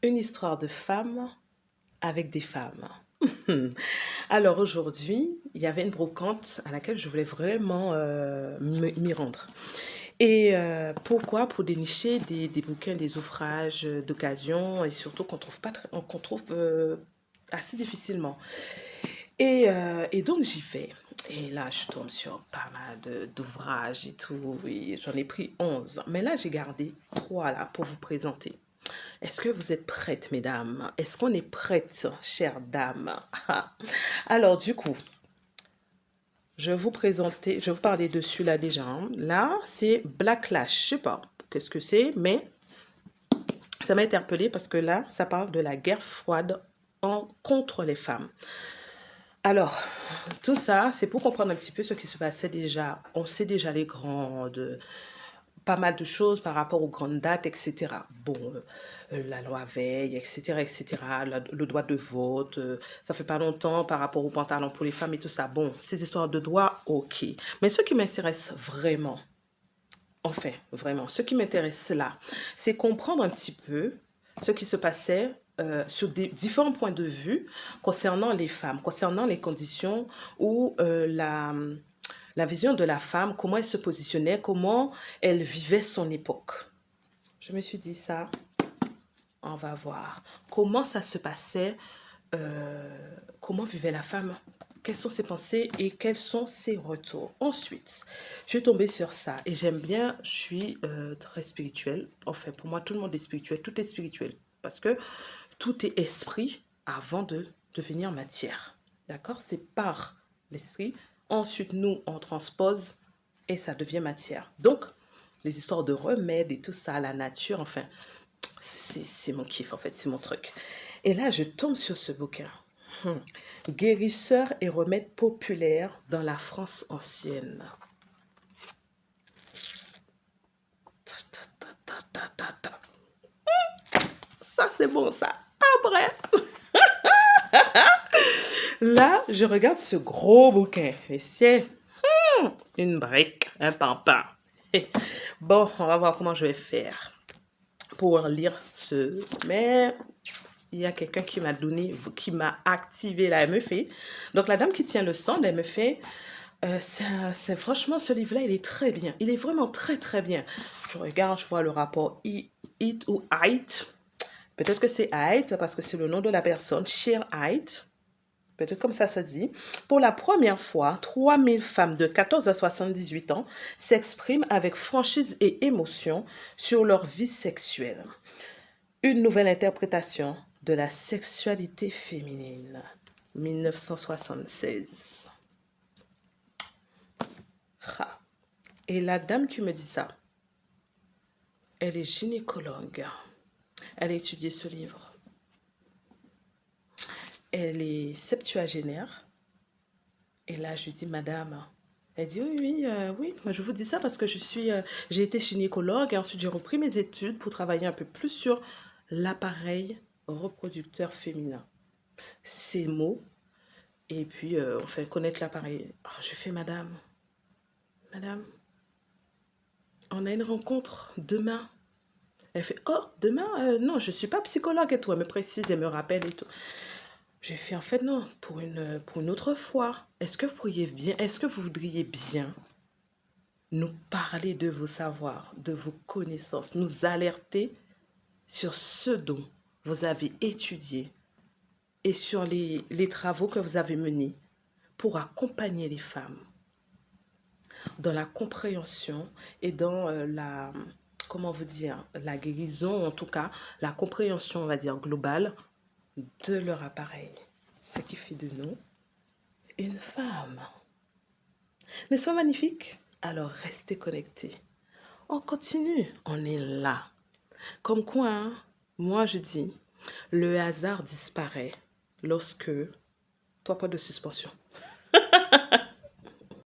Une histoire de femme avec des femmes. Alors aujourd'hui, il y avait une brocante à laquelle je voulais vraiment m'y rendre. Et pourquoi? Pour dénicher des bouquins, des ouvrages d'occasion et surtout qu'on trouve pas, qu'on trouve assez difficilement. Et donc j'y vais. Et là, je tombe sur pas mal d'ouvrages et tout. Oui, j'en ai pris 11. Mais là, j'ai gardé 3 là pour vous présenter. Est-ce que vous êtes prêtes, mesdames? Est-ce qu'on est prêtes, chères dames? Alors, du coup, je vais vous parler dessus là déjà, hein. Là, c'est Blacklash. Je sais pas qu'est-ce que c'est, mais ça m'a interpellée parce que là, ça parle de la guerre froide contre les femmes. Alors, tout ça, c'est pour comprendre un petit peu ce qui se passait déjà. On sait déjà pas mal de choses par rapport aux grandes dates, etc. Bon, la loi Veil, etc., etc., le droit de vote, ça fait pas longtemps par rapport aux pantalons pour les femmes et tout ça. Bon, ces histoires de droit, ok. Mais ce qui m'intéresse vraiment, enfin, vraiment, ce qui m'intéresse là, c'est comprendre un petit peu ce qui se passait sur des différents points de vue concernant les femmes, concernant les conditions où la vision de la femme, comment elle se positionnait, comment elle vivait son époque. Je me suis dit ça, on va voir. Comment ça se passait, comment vivait la femme, quelles sont ses pensées et quels sont ses retours. Ensuite, je suis tombée sur ça et j'aime bien, je suis très spirituelle. Enfin, pour moi, tout le monde est spirituel, tout est spirituel. Parce que tout est esprit avant de devenir matière. D'accord? C'est par l'esprit. Ensuite, nous, on transpose et ça devient matière. Donc, les histoires de remèdes et tout ça, la nature, enfin, c'est mon kiff, en fait, c'est mon truc. Et là, je tombe sur ce bouquin. Guérisseurs et remèdes populaires dans la France ancienne. Ça, c'est bon, ça. Après, là, je regarde ce gros bouquin. Et c'est une brique, un pampin. Bon, on va voir comment je vais faire pour lire ce. Mais il y a quelqu'un qui m'a donné, qui m'a activé là. Elle me fait. Donc, la dame qui tient le stand, elle me fait. C'est franchement, ce livre-là, il est très bien. Il est vraiment très, très bien. Je regarde, je vois le rapport It ou Height. Peut-être que c'est Height parce que c'est le nom de la personne. Sheer Height. Peut-être comme ça se dit. Pour la première fois, 3000 femmes de 14 à 78 ans s'expriment avec franchise et émotion sur leur vie sexuelle. Une nouvelle interprétation de la sexualité féminine. 1976. Ah. Et la dame qui me dit ça, elle est gynécologue. Elle a étudié ce livre. Elle est septuagénaire. Et là, je lui dis, madame, elle dit, oui, oui, oui, moi, je vous dis ça parce que j'ai été gynécologue et ensuite j'ai repris mes études pour travailler un peu plus sur l'appareil reproducteur féminin. Ces mots, et puis on fait connaître l'appareil. Oh, je fais, madame, on a une rencontre demain. Elle fait, oh, demain, non, je ne suis pas psychologue et tout. Elle me précise, elle me rappelle et tout. J'ai fait, en fait, non, pour une autre fois. Est-ce que vous voudriez bien nous parler de vos savoirs, de vos connaissances, nous alerter sur ce dont vous avez étudié et sur les travaux que vous avez menés pour accompagner les femmes dans la compréhension et dans comment vous dire, la guérison, en tout cas, la compréhension, on va dire, globale de leur appareil. Ce qui fait de nous une femme. N'est-ce pas magnifique? Alors, restez connectés. On continue, on est là. Comme quoi, hein, moi je dis, le hasard disparaît lorsque... Toi, pas de suspension.